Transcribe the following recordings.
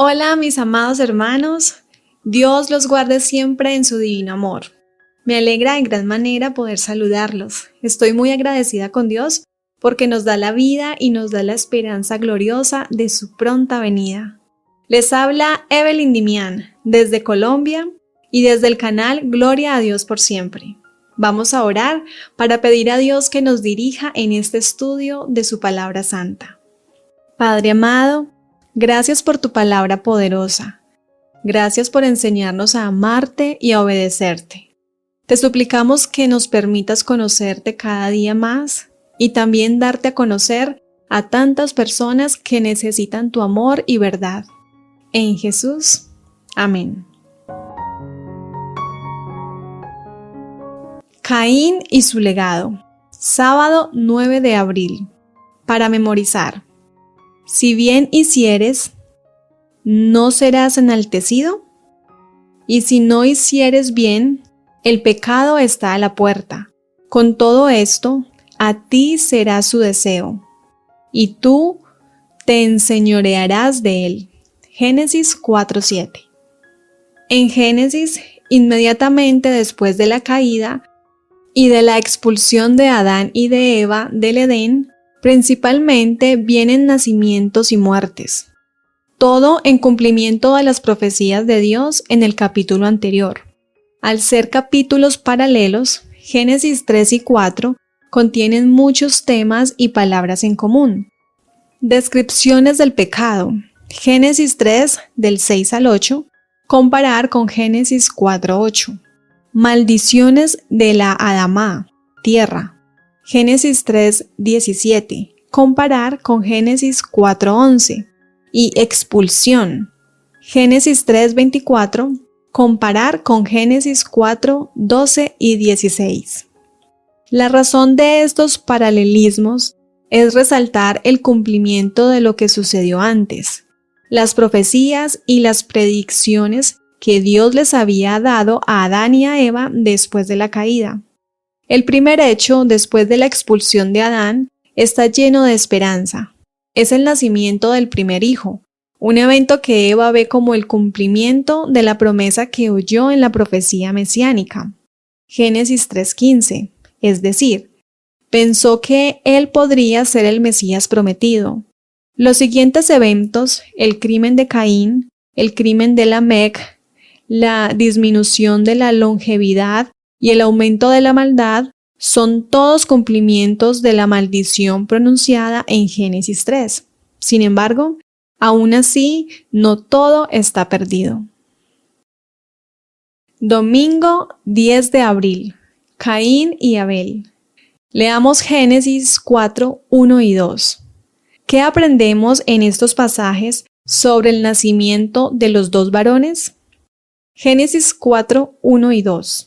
Hola mis amados hermanos, Dios los guarde siempre en su divino amor. Me alegra en gran manera poder saludarlos. Estoy muy agradecida con Dios porque nos da la vida y nos da la esperanza gloriosa de su pronta venida. Les habla Evelyn Dimián desde Colombia y desde el canal Gloria a Dios por siempre. Vamos a orar para pedir a Dios que nos dirija en este estudio de su palabra santa. Padre amado, gracias por tu palabra poderosa. Gracias por enseñarnos a amarte y a obedecerte. Te suplicamos que nos permitas conocerte cada día más y también darte a conocer a tantas personas que necesitan tu amor y verdad. En Jesús. Amén. Caín y su legado. Sábado 9 de abril. Para memorizar. Si bien hicieres, ¿no serás enaltecido? Y si no hicieres bien, el pecado está a la puerta. Con todo esto, a ti será su deseo, y tú te enseñorearás de él. Génesis 4:7. En Génesis, inmediatamente después de la caída y de la expulsión de Adán y de Eva del Edén, principalmente vienen nacimientos y muertes. Todo en cumplimiento de las profecías de Dios en el capítulo anterior. Al ser capítulos paralelos, Génesis 3 y 4 contienen muchos temas y palabras en común. Descripciones del pecado. Génesis 3 del 6 al 8, comparar con Génesis 4:8. Maldiciones de la Adamá, tierra. Génesis 3:17, comparar con Génesis 4:11. Y expulsión. Génesis 3:24, comparar con Génesis 4:12 y 16. La razón de estos paralelismos es resaltar el cumplimiento de lo que sucedió antes, las profecías y las predicciones que Dios les había dado a Adán y a Eva después de la caída. El primer hecho, después de la expulsión de Adán, está lleno de esperanza. Es el nacimiento del primer hijo, un evento que Eva ve como el cumplimiento de la promesa que oyó en la profecía mesiánica. Génesis 3:15, es decir, pensó que él podría ser el Mesías prometido. Los siguientes eventos, el crimen de Caín, el crimen de Lamec, la disminución de la longevidad y el aumento de la maldad, son todos cumplimientos de la maldición pronunciada en Génesis 3. Sin embargo, aún así, no todo está perdido. Domingo 10 de abril. Caín y Abel. Leamos Génesis 4, 1 y 2. ¿Qué aprendemos en estos pasajes sobre el nacimiento de los dos varones? Génesis 4, 1 y 2.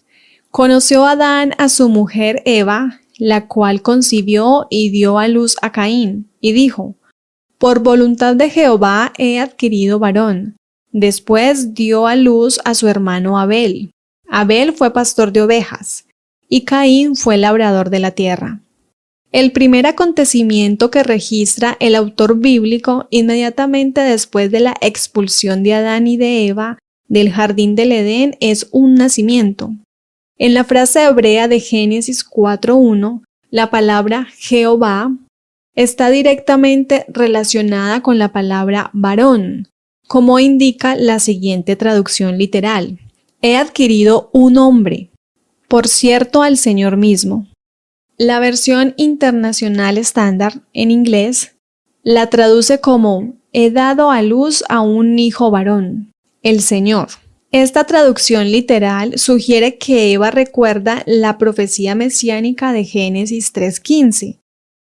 Conoció Adán a su mujer Eva, la cual concibió y dio a luz a Caín, y dijo: por voluntad de Jehová he adquirido varón. Después dio a luz a su hermano Abel. Abel fue pastor de ovejas, y Caín fue labrador de la tierra. El primer acontecimiento que registra el autor bíblico inmediatamente después de la expulsión de Adán y de Eva del jardín del Edén es un nacimiento. En la frase hebrea de Génesis 4:1, la palabra Jehová está directamente relacionada con la palabra varón, como indica la siguiente traducción literal: he adquirido un hombre, por cierto al Señor mismo. La versión internacional estándar, en inglés, la traduce como he dado a luz a un hijo varón, el Señor. Esta traducción literal sugiere que Eva recuerda la profecía mesiánica de Génesis 3:15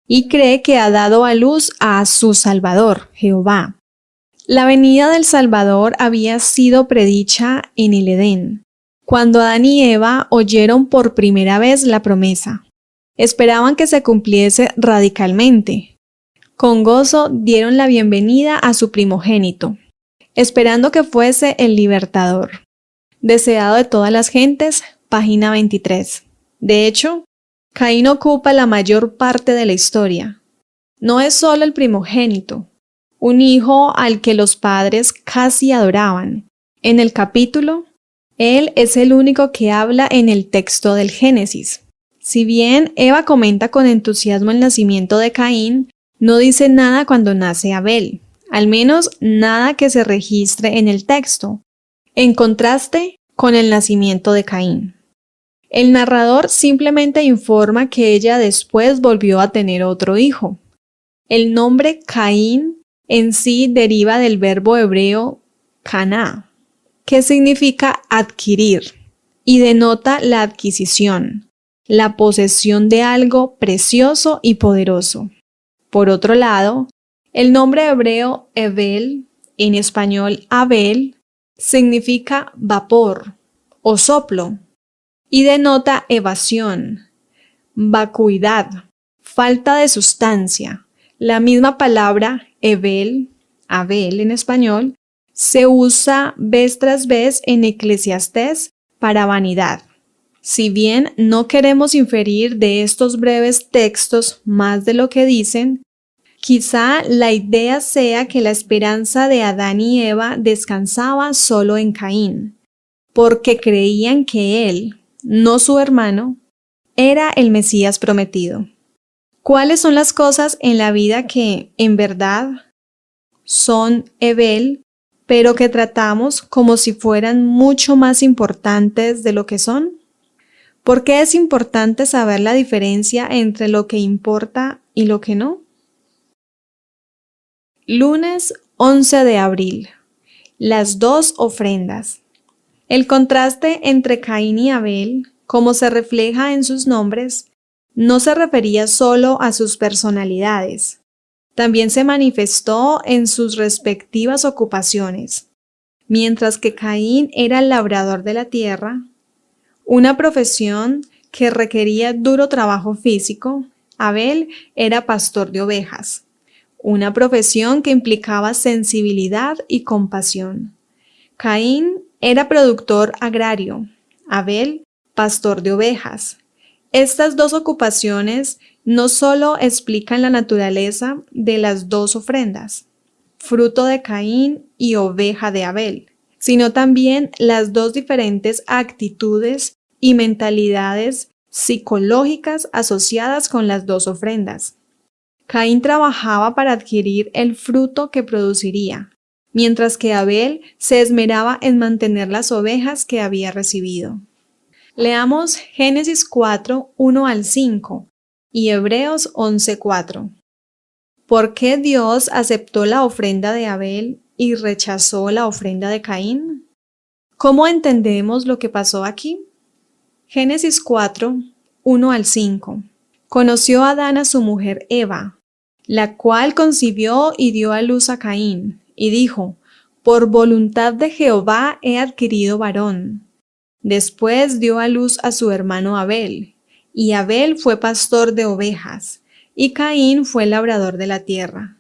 y cree que ha dado a luz a su Salvador, Jehová. La venida del Salvador había sido predicha en el Edén, cuando Adán y Eva oyeron por primera vez la promesa. Esperaban que se cumpliese radicalmente. Con gozo dieron la bienvenida a su primogénito, esperando que fuese el libertador. Deseado de todas las gentes, página 23. De hecho, Caín ocupa la mayor parte de la historia. No es solo el primogénito, un hijo al que los padres casi adoraban. En el capítulo, él es el único que habla en el texto del Génesis. Si bien Eva comenta con entusiasmo el nacimiento de Caín, no dice nada cuando nace Abel, al menos nada que se registre en el texto, en contraste con el nacimiento de Caín. El narrador simplemente informa que ella después volvió a tener otro hijo. El nombre Caín en sí deriva del verbo hebreo caná, que significa adquirir, y denota la adquisición, la posesión de algo precioso y poderoso. Por otro lado, el nombre hebreo Evel, en español Abel, significa vapor o soplo y denota evasión, vacuidad, falta de sustancia. La misma palabra Abel en español, se usa vez tras vez en Eclesiastés para vanidad. Si bien no queremos inferir de estos breves textos más de lo que dicen, quizá la idea sea que la esperanza de Adán y Eva descansaba solo en Caín, porque creían que él, no su hermano, era el Mesías prometido. ¿Cuáles son las cosas en la vida que, en verdad, son Evel, pero que tratamos como si fueran mucho más importantes de lo que son? ¿Por qué es importante saber la diferencia entre lo que importa y lo que no? Lunes 11 de abril. Las dos ofrendas. El contraste entre Caín y Abel, como se refleja en sus nombres, no se refería solo a sus personalidades. También se manifestó en sus respectivas ocupaciones. Mientras que Caín era el labrador de la tierra, una profesión que requería duro trabajo físico, Abel era pastor de ovejas, una profesión que implicaba sensibilidad y compasión. Caín era productor agrario, Abel pastor de ovejas. Estas dos ocupaciones no solo explican la naturaleza de las dos ofrendas, fruto de Caín y oveja de Abel, sino también las dos diferentes actitudes y mentalidades psicológicas asociadas con las dos ofrendas. Caín trabajaba para adquirir el fruto que produciría, mientras que Abel se esmeraba en mantener las ovejas que había recibido. Leamos Génesis 4, 1 al 5 y Hebreos 11, 4. ¿Por qué Dios aceptó la ofrenda de Abel y rechazó la ofrenda de Caín? ¿Cómo entendemos lo que pasó aquí? Génesis 4, 1 al 5. Conoció Adán a su mujer Eva, la cual concibió y dio a luz a Caín, y dijo: por voluntad de Jehová he adquirido varón. Después dio a luz a su hermano Abel, y Abel fue pastor de ovejas, y Caín fue labrador de la tierra.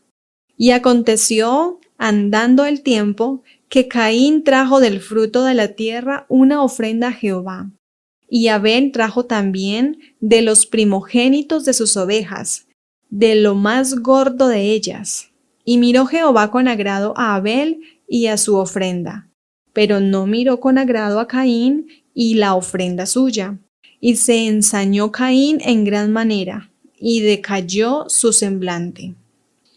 Y aconteció, andando el tiempo, que Caín trajo del fruto de la tierra una ofrenda a Jehová. Y Abel trajo también de los primogénitos de sus ovejas, de lo más gordo de ellas. Y miró Jehová con agrado a Abel y a su ofrenda, pero no miró con agrado a Caín y la ofrenda suya. Y se ensañó Caín en gran manera, y decayó su semblante.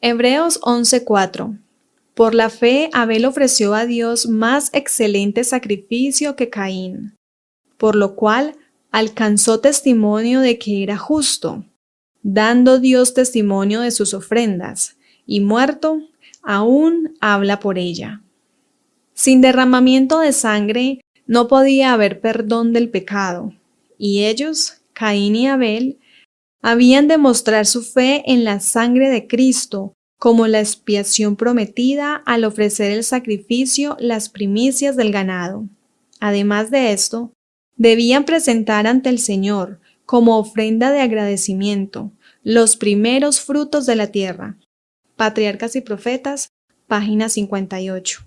Hebreos 11:4. Por la fe Abel ofreció a Dios más excelente sacrificio que Caín, por lo cual alcanzó testimonio de que era justo, dando Dios testimonio de sus ofrendas, y muerto, aún habla por ella. Sin derramamiento de sangre no podía haber perdón del pecado, y ellos, Caín y Abel, habían de mostrar su fe en la sangre de Cristo como la expiación prometida al ofrecer el sacrificio, las primicias del ganado. Además de esto, debían presentar ante el Señor, como ofrenda de agradecimiento, los primeros frutos de la tierra. Patriarcas y Profetas, página 58.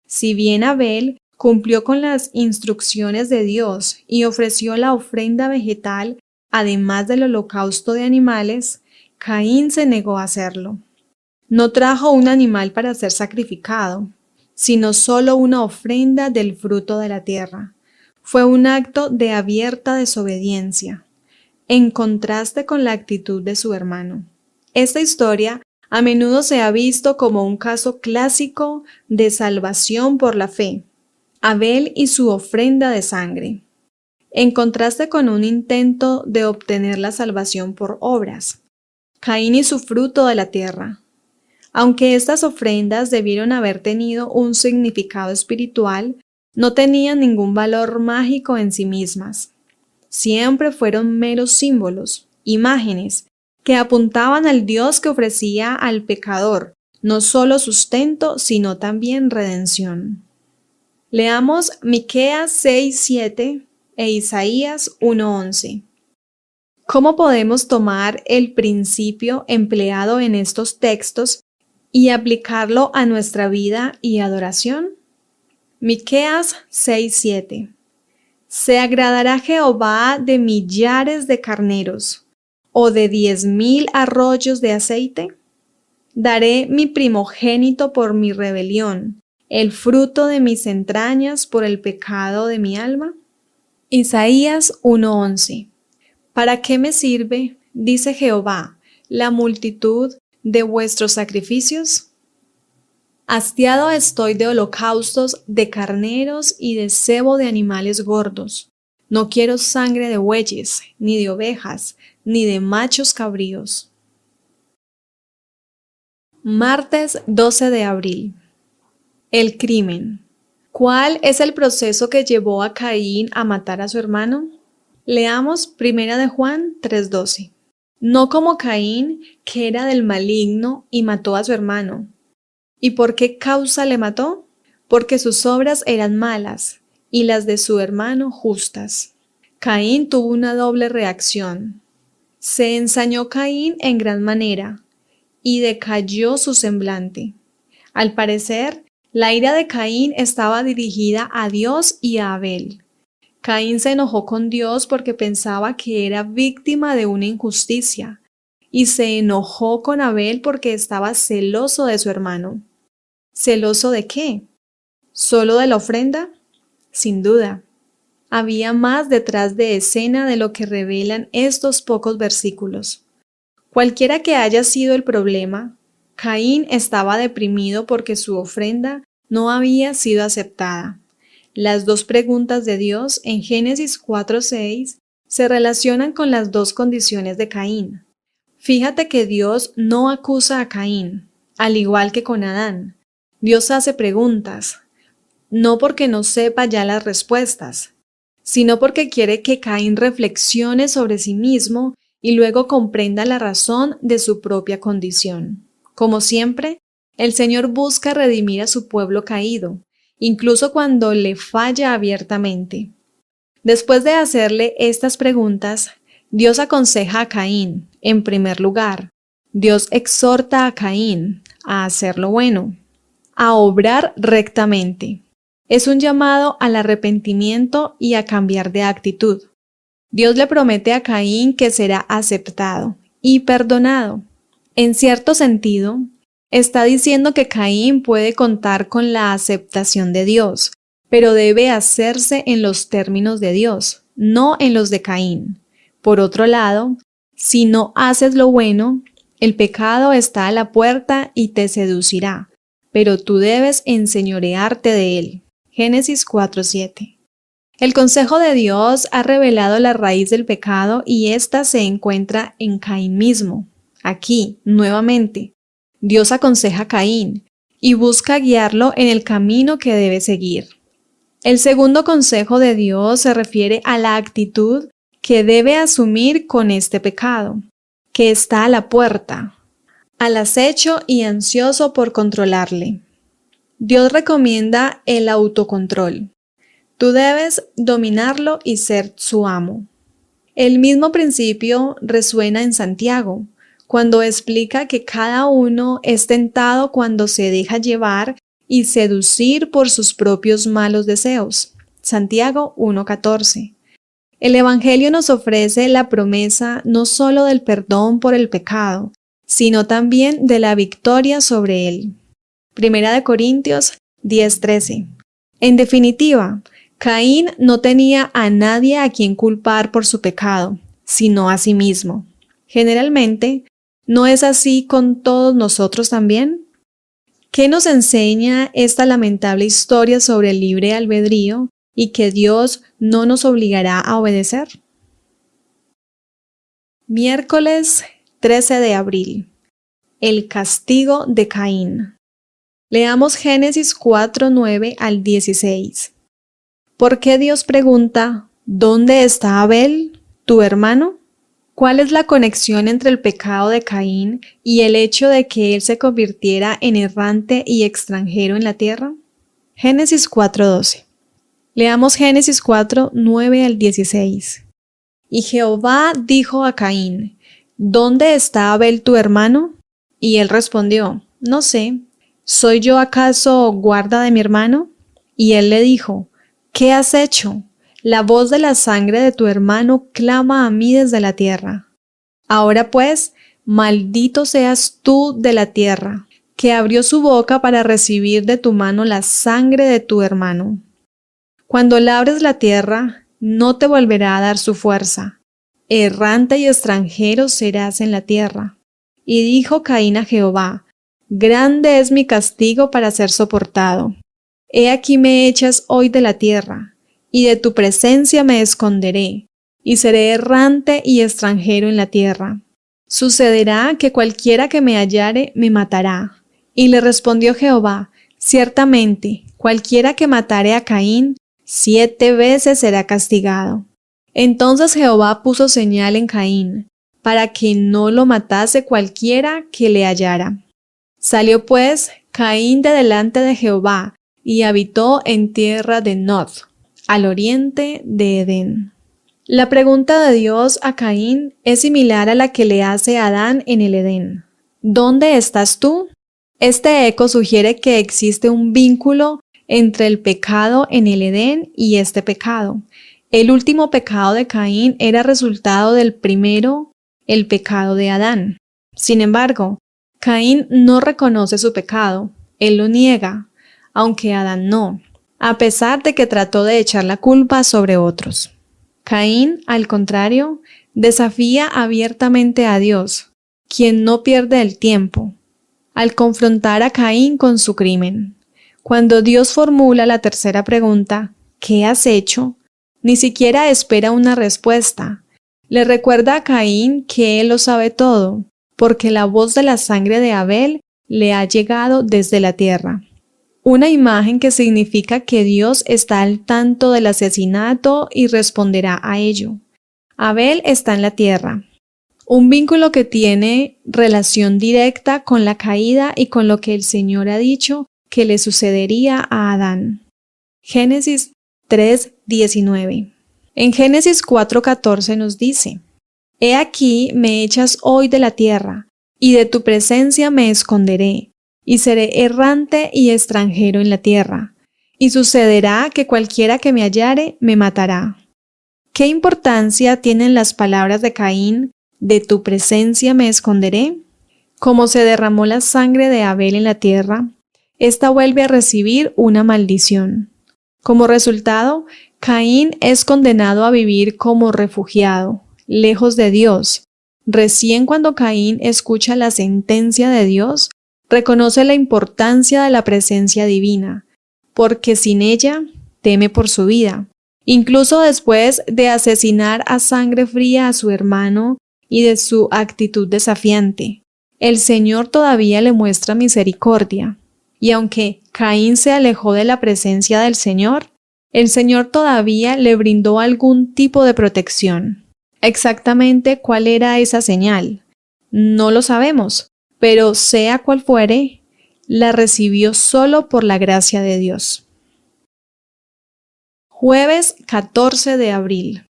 Si bien Abel cumplió con las instrucciones de Dios y ofreció la ofrenda vegetal, además del holocausto de animales, Caín se negó a hacerlo. No trajo un animal para ser sacrificado, sino solo una ofrenda del fruto de la tierra. Fue un acto de abierta desobediencia, en contraste con la actitud de su hermano. Esta historia a menudo se ha visto como un caso clásico de salvación por la fe. Abel y su ofrenda de sangre, en contraste con un intento de obtener la salvación por obras. Caín y su fruto de la tierra. Aunque estas ofrendas debieron haber tenido un significado espiritual, no tenían ningún valor mágico en sí mismas. Siempre fueron meros símbolos, imágenes, que apuntaban al Dios que ofrecía al pecador no solo sustento, sino también redención. Leamos Miqueas 6:7 e Isaías 1:11. ¿Cómo podemos tomar el principio empleado en estos textos y aplicarlo a nuestra vida y adoración? Miqueas 6:7. ¿Se agradará Jehová de millares de carneros o de 10,000 arroyos de aceite? Daré mi primogénito por mi rebelión, el fruto de mis entrañas por el pecado de mi alma. Isaías 1:11. ¿Para qué me sirve, dice Jehová, la multitud de vuestros sacrificios? Hastiado estoy de holocaustos, de carneros y de sebo de animales gordos. No quiero sangre de bueyes, ni de ovejas, ni de machos cabríos. Martes 12 de abril. El crimen. ¿Cuál es el proceso que llevó a Caín a matar a su hermano? Leamos 1 de Juan 3:12. No como Caín, que era del maligno y mató a su hermano. ¿Y por qué causa le mató? Porque sus obras eran malas y las de su hermano justas. Caín tuvo una doble reacción. Se ensañó Caín en gran manera y decayó su semblante. Al parecer, la ira de Caín estaba dirigida a Dios y a Abel. Caín se enojó con Dios porque pensaba que era víctima de una injusticia, y se enojó con Abel porque estaba celoso de su hermano. ¿Celoso de qué? ¿Solo de la ofrenda? Sin duda. Había más detrás de escena de lo que revelan estos pocos versículos. Cualquiera que haya sido el problema, Caín estaba deprimido porque su ofrenda no había sido aceptada. Las dos preguntas de Dios en Génesis 4:6 se relacionan con las dos condiciones de Caín. Fíjate que Dios no acusa a Caín, al igual que con Adán. Dios hace preguntas, no porque no sepa ya las respuestas, sino porque quiere que Caín reflexione sobre sí mismo y luego comprenda la razón de su propia condición. Como siempre, el Señor busca redimir a su pueblo caído, incluso cuando le falla abiertamente. Después de hacerle estas preguntas, Dios aconseja a Caín, en primer lugar. Dios exhorta a Caín a hacer lo bueno, a obrar rectamente. Es un llamado al arrepentimiento y a cambiar de actitud. Dios le promete a Caín que será aceptado y perdonado. En cierto sentido, está diciendo que Caín puede contar con la aceptación de Dios, pero debe hacerse en los términos de Dios, no en los de Caín. Por otro lado, si no haces lo bueno, el pecado está a la puerta y te seducirá, pero tú debes enseñorearte de él. Génesis 4:7. El consejo de Dios ha revelado la raíz del pecado y ésta se encuentra en Caín mismo. Aquí, nuevamente, Dios aconseja a Caín y busca guiarlo en el camino que debe seguir. El segundo consejo de Dios se refiere a la actitud que debe asumir con este pecado, que está a la puerta, al acecho y ansioso por controlarle. Dios recomienda el autocontrol. Tú debes dominarlo y ser su amo. El mismo principio resuena en Santiago, cuando explica que cada uno es tentado cuando se deja llevar y seducir por sus propios malos deseos. Santiago 1:14. El Evangelio nos ofrece la promesa no solo del perdón por el pecado, sino también de la victoria sobre él. Primera de Corintios 10:13. En definitiva, Caín no tenía a nadie a quien culpar por su pecado, sino a sí mismo. Generalmente, ¿no es así con todos nosotros también? ¿Qué nos enseña esta lamentable historia sobre el libre albedrío y que Dios no nos obligará a obedecer? Miércoles 13 de abril. El castigo de Caín. Leamos Génesis 4:9 al 16. ¿Por qué Dios pregunta, ¿dónde está Abel, tu hermano? ¿Cuál es la conexión entre el pecado de Caín y el hecho de que él se convirtiera en errante y extranjero en la tierra? Génesis 4:12. Leamos Génesis 4:9 al 16. Y Jehová dijo a Caín, ¿dónde está Abel tu hermano? Y él respondió, no sé, ¿soy yo acaso guarda de mi hermano? Y él le dijo, ¿qué has hecho? La voz de la sangre de tu hermano clama a mí desde la tierra. Ahora pues, maldito seas tú de la tierra, que abrió su boca para recibir de tu mano la sangre de tu hermano. Cuando labres la tierra, no te volverá a dar su fuerza. Errante y extranjero serás en la tierra. Y dijo Caín a Jehová, grande es mi castigo para ser soportado. He aquí me echas hoy de la tierra, y de tu presencia me esconderé, y seré errante y extranjero en la tierra. Sucederá que cualquiera que me hallare me matará. Y le respondió Jehová, ciertamente, cualquiera que matare a Caín, 7 veces será castigado. Entonces Jehová puso señal en Caín, para que no lo matase cualquiera que le hallara. Salió pues Caín de delante de Jehová, y habitó en tierra de Nod, al oriente de Edén. La pregunta de Dios a Caín es similar a la que le hace a Adán en el Edén. ¿Dónde estás tú? Este eco sugiere que existe un vínculo entre el pecado en el Edén y este pecado. El último pecado de Caín era resultado del primero, el pecado de Adán. Sin embargo, Caín no reconoce su pecado, él lo niega, aunque Adán no, a pesar de que trató de echar la culpa sobre otros. Caín, al contrario, desafía abiertamente a Dios, quien no pierde el tiempo, al confrontar a Caín con su crimen. Cuando Dios formula la tercera pregunta, ¿qué has hecho?, ni siquiera espera una respuesta. Le recuerda a Caín que él lo sabe todo, porque la voz de la sangre de Abel le ha llegado desde la tierra. Una imagen que significa que Dios está al tanto del asesinato y responderá a ello. Abel está en la tierra, un vínculo que tiene relación directa con la caída y con lo que el Señor ha dicho que le sucedería a Adán. Génesis 3:19. En Génesis 4:14 nos dice, He aquí me echas hoy de la tierra, y de tu presencia me esconderé, y seré errante y extranjero en la tierra, y sucederá que cualquiera que me hallare me matará. ¿Qué importancia tienen las palabras de Caín, de tu presencia me esconderé? Como se derramó la sangre de Abel en la tierra, ésta vuelve a recibir una maldición. Como resultado, Caín es condenado a vivir como refugiado, lejos de Dios. Recién cuando Caín escucha la sentencia de Dios, reconoce la importancia de la presencia divina, porque sin ella teme por su vida. Incluso después de asesinar a sangre fría a su hermano y de su actitud desafiante, el Señor todavía le muestra misericordia. Y aunque Caín se alejó de la presencia del Señor, el Señor todavía le brindó algún tipo de protección. Exactamente cuál era esa señal, no lo sabemos, pero sea cual fuere, la recibió solo por la gracia de Dios. Jueves 14 de abril.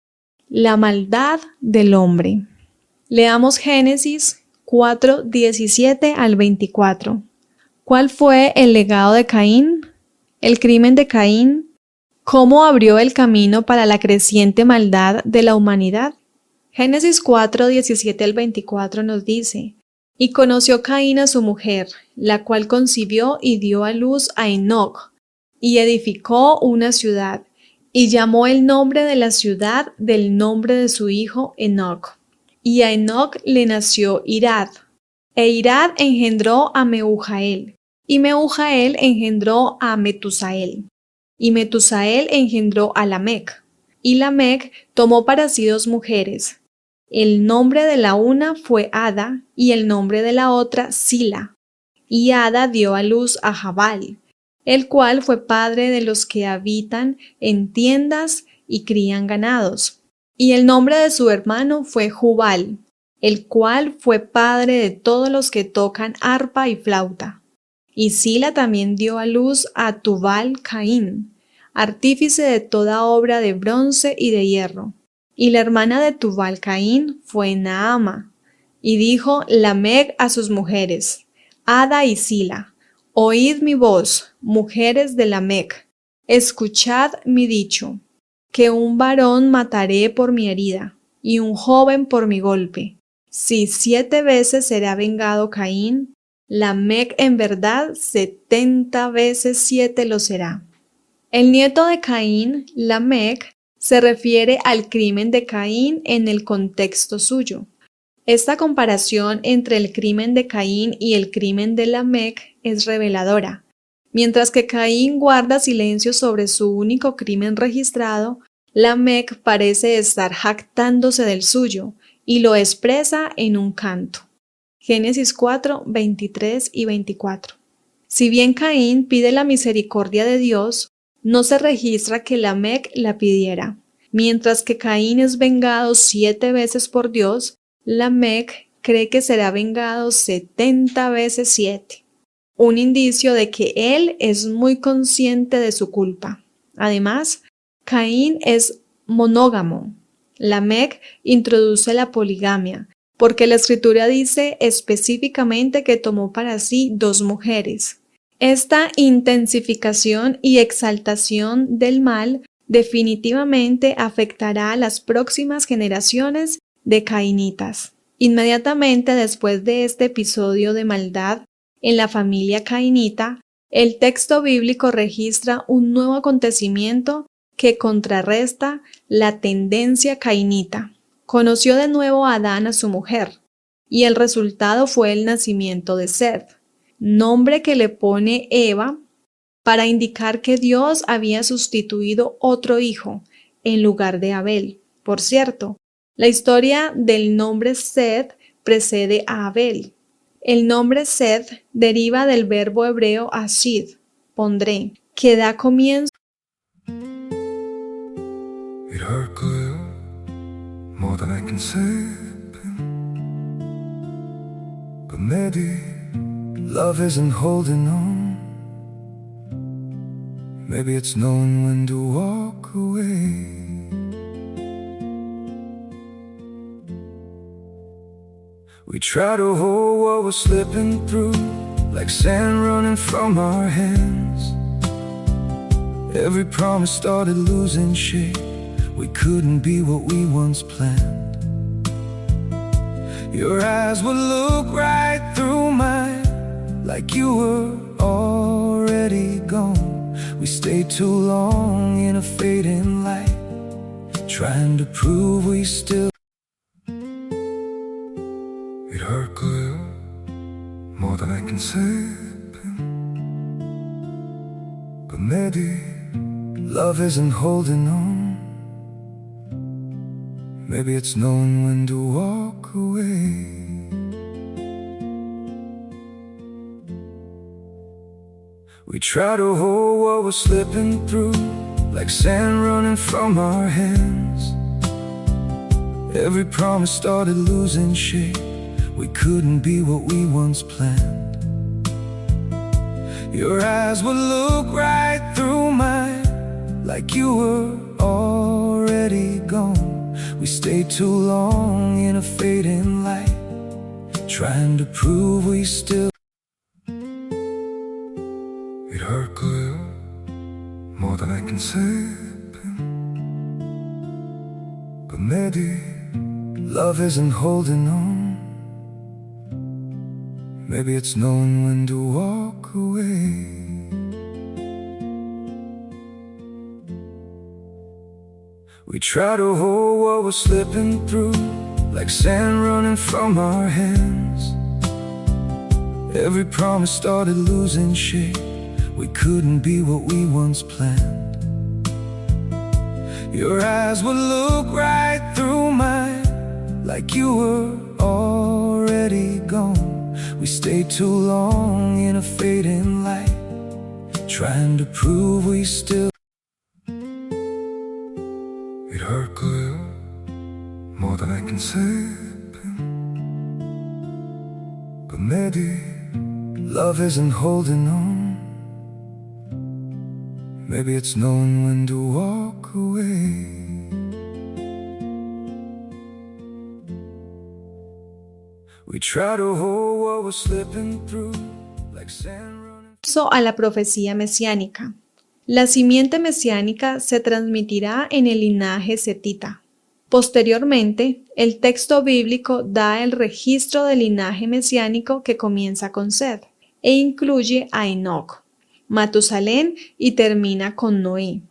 La maldad del hombre. Leamos Génesis 4:17 al 24. ¿Cuál fue el legado de Caín? ¿El crimen de Caín? ¿Cómo abrió el camino para la creciente maldad de la humanidad? Génesis 4:17 al 24 nos dice, Y conoció Caín a su mujer, la cual concibió y dio a luz a Enoc, y edificó una ciudad, y llamó el nombre de la ciudad del nombre de su hijo Enoc. Y a Enoc le nació Irad, e Irad engendró a Mehujael, y Mehujael engendró a Metusael, y Metusael engendró a Lamec, y Lamec tomó para sí dos mujeres. El nombre de la una fue Ada, y el nombre de la otra Sila. Y Ada dio a luz a Jabal, el cual fue padre de los que habitan en tiendas y crían ganados. Y el nombre de su hermano fue Jubal, el cual fue padre de todos los que tocan arpa y flauta. Y Sila también dio a luz a Tubal Caín, artífice de toda obra de bronce y de hierro. Y la hermana de Tubal Caín fue Naama. Y dijo Lamec a sus mujeres, Ada y Sila, oíd mi voz, mujeres de Lamec, escuchad mi dicho, que un varón mataré por mi herida, y un joven por mi golpe. Si 7 veces será vengado Caín, Lamec en verdad 70 veces 7 lo será. El nieto de Caín, Lamec, se refiere al crimen de Caín en el contexto suyo. Esta comparación entre el crimen de Caín y el crimen de Lamec es reveladora. Mientras que Caín guarda silencio sobre su único crimen registrado, Lamec parece estar jactándose del suyo y lo expresa en un canto. Génesis 4, 23 y 24. Si bien Caín pide la misericordia de Dios, no se registra que Lamec la pidiera. Mientras que Caín es vengado 7 veces por Dios, Lamec cree que será vengado 70 veces 7, un indicio de que él es muy consciente de su culpa. Además, Caín es monógamo. Lamec introduce la poligamia, porque la Escritura dice específicamente que tomó para sí 2 mujeres. Esta intensificación y exaltación del mal definitivamente afectará a las próximas generaciones de cainitas. Inmediatamente después de este episodio de maldad en la familia cainita, el texto bíblico registra un nuevo acontecimiento que contrarresta la tendencia cainita. Conoció de nuevo a Adán, a su mujer, y el resultado fue el nacimiento de Seth, nombre que le pone Eva para indicar que Dios había sustituido otro hijo en lugar de Abel. Por cierto, la historia del nombre Seth precede a Abel. El nombre Seth deriva del verbo hebreo ashid, pondré, que da comienzo. It hurt good, more than I can say, but maybe love isn't holding on. Maybe it's knowing when to walk away. We try to hold what we're slipping through, like sand running from our hands. Every promise started losing shape. We couldn't be what we once planned. Your eyes would look right through mine, like you were already gone. We stayed too long in a fading light, trying to prove we still. It hurt good, more than I can say, but maybe love isn't holding on. Maybe it's knowing when to walk away. We try to hold what we're slipping through, like sand running from our hands. Every promise started losing shape. We couldn't be what we once planned. Your eyes would look right through mine, like you were already gone. We stayed too long in a fading light, trying to prove we still. It hurt good, more than I can say, but maybe love isn't holding on. Maybe it's knowing when to walk away. We try to hold what we're slipping through, like sand running from our hands. Every promise started losing shape. We couldn't be what we once planned. Your eyes would look right through mine, like you were already gone. We stayed too long in a fading light, trying to prove we still. It hurt clear, more than I can say. But maybe love isn't holding on. Maybe it's knowing when to walk away. We try to hold what we're slipping through, like sand running. A la profecía mesiánica. La simiente mesiánica se transmitirá en el linaje setita. Posteriormente, el texto bíblico da el registro del linaje mesiánico que comienza con Set e incluye a Enoc, Matusalén y termina con Noé.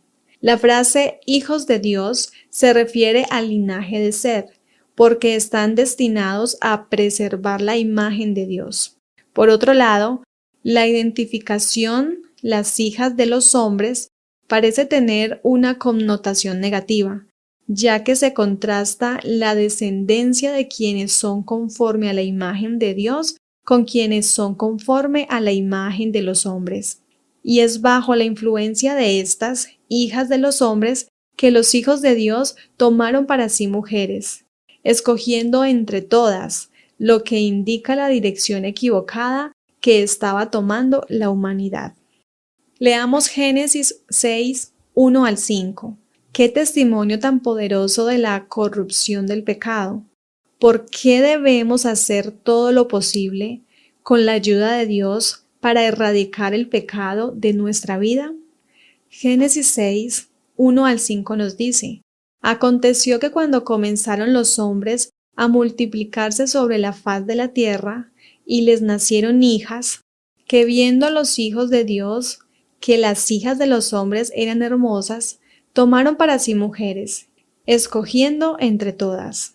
La frase hijos de Dios se refiere al linaje de Set, porque están destinados a preservar la imagen de Dios. Por otro lado, la identificación, las hijas de los hombres, parece tener una connotación negativa, ya que se contrasta la descendencia de quienes son conforme a la imagen de Dios con quienes son conforme a la imagen de los hombres. Y es bajo la influencia de estas hijas de los hombres que los hijos de Dios tomaron para sí mujeres, escogiendo entre todas, lo que indica la dirección equivocada que estaba tomando la humanidad. Leamos Génesis 6, 1 al 5. Qué testimonio tan poderoso de la corrupción del pecado. ¿Por qué debemos hacer todo lo posible con la ayuda de Dios para erradicar el pecado de nuestra vida? Génesis 6, 1 al 5 nos dice: Aconteció que cuando comenzaron los hombres a multiplicarse sobre la faz de la tierra y les nacieron hijas, que viendo los hijos de Dios que las hijas de los hombres eran hermosas, tomaron para sí mujeres, escogiendo entre todas.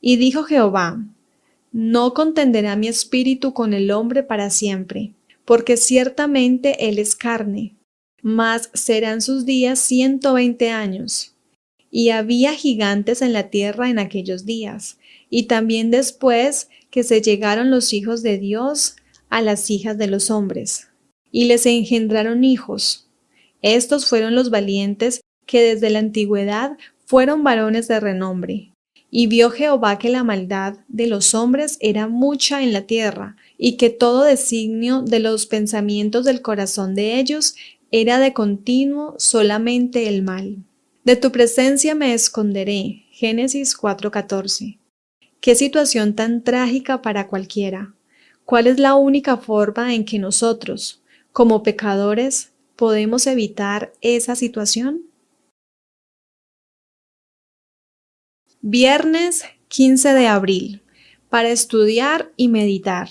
Y dijo Jehová: No contenderá mi espíritu con el hombre para siempre, porque ciertamente él es carne, mas serán sus días 120 años. Y había gigantes en la tierra en aquellos días, y también después que se llegaron los hijos de Dios a las hijas de los hombres, y les engendraron hijos. Estos fueron los valientes que desde la antigüedad fueron varones de renombre. Y vio Jehová que la maldad de los hombres era mucha en la tierra, y que todo designio de los pensamientos del corazón de ellos era de continuo solamente el mal. De tu presencia me esconderé. Génesis 4:14. Qué situación tan trágica para cualquiera. ¿Cuál es la única forma en que nosotros, como pecadores, podemos evitar esa situación? Viernes 15 de abril, para estudiar y meditar.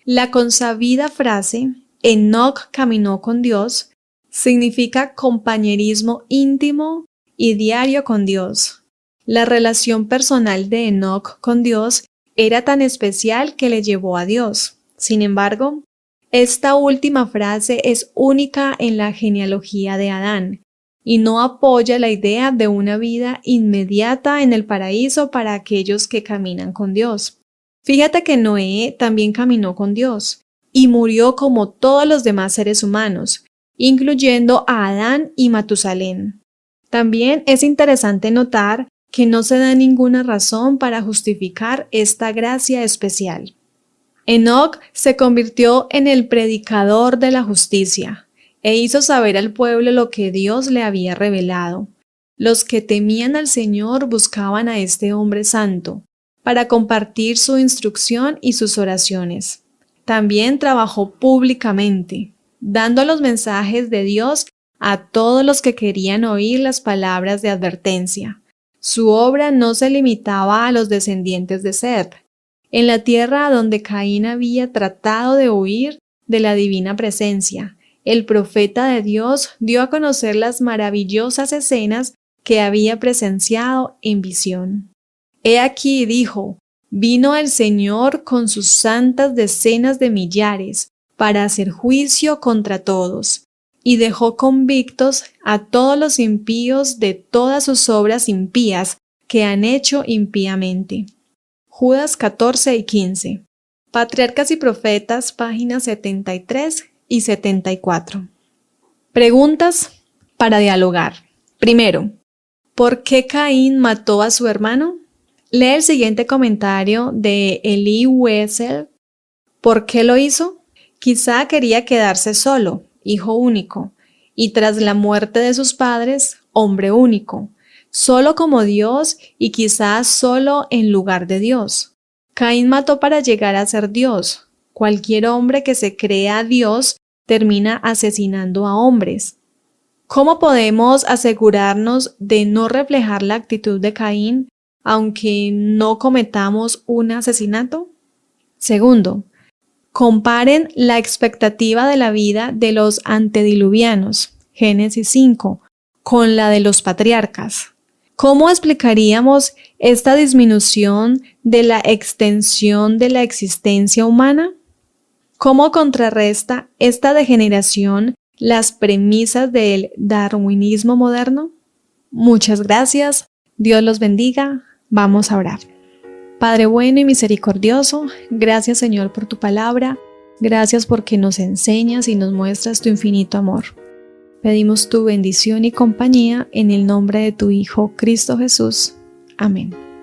La consabida frase Enoc caminó con Dios significa compañerismo íntimo y diario con Dios. La relación personal de Enoc con Dios era tan especial que le llevó a Dios. Sin embargo, esta última frase es única en la genealogía de Adán y no apoya la idea de una vida inmediata en el paraíso para aquellos que caminan con Dios. Fíjate que Noé también caminó con Dios y murió como todos los demás seres humanos, incluyendo a Adán y Matusalén. También es interesante notar que no se da ninguna razón para justificar esta gracia especial. Enoc se convirtió en el predicador de la justicia e hizo saber al pueblo lo que Dios le había revelado. Los que temían al Señor buscaban a este hombre santo para compartir su instrucción y sus oraciones. También trabajó públicamente, dando los mensajes de Dios a todos los que querían oír las palabras de advertencia. Su obra no se limitaba a los descendientes de Set. en la tierra donde Caín había tratado de huir de la divina presencia. El profeta de Dios dio a conocer las maravillosas escenas que había presenciado en visión. He aquí, dijo, vino el Señor con sus santas decenas de millares para hacer juicio contra todos, y dejó convictos a todos los impíos de todas sus obras impías que han hecho impíamente. Judas 14 y 15. Patriarcas y Profetas, páginas 73 y 74. Preguntas para dialogar. Primero, ¿por qué Caín mató a su hermano? Lee el siguiente comentario de Elie Wiesel. ¿Por qué lo hizo? Quizá quería quedarse solo, hijo único, y tras la muerte de sus padres, hombre único, solo como Dios y quizás solo en lugar de Dios. Caín mató para llegar a ser Dios. Cualquier hombre que se crea Dios termina asesinando a hombres. ¿Cómo podemos asegurarnos de no reflejar la actitud de Caín, aunque no cometamos un asesinato? Segundo, comparen la expectativa de la vida de los antediluvianos, Génesis 5, con la de los patriarcas. ¿Cómo explicaríamos esta disminución de la extensión de la existencia humana? ¿Cómo contrarresta esta degeneración las premisas del darwinismo moderno? Muchas gracias. Dios los bendiga. Vamos a orar. Padre bueno y misericordioso, gracias Señor por tu palabra. Gracias porque nos enseñas y nos muestras tu infinito amor. Pedimos tu bendición y compañía en el nombre de tu Hijo Cristo Jesús. Amén.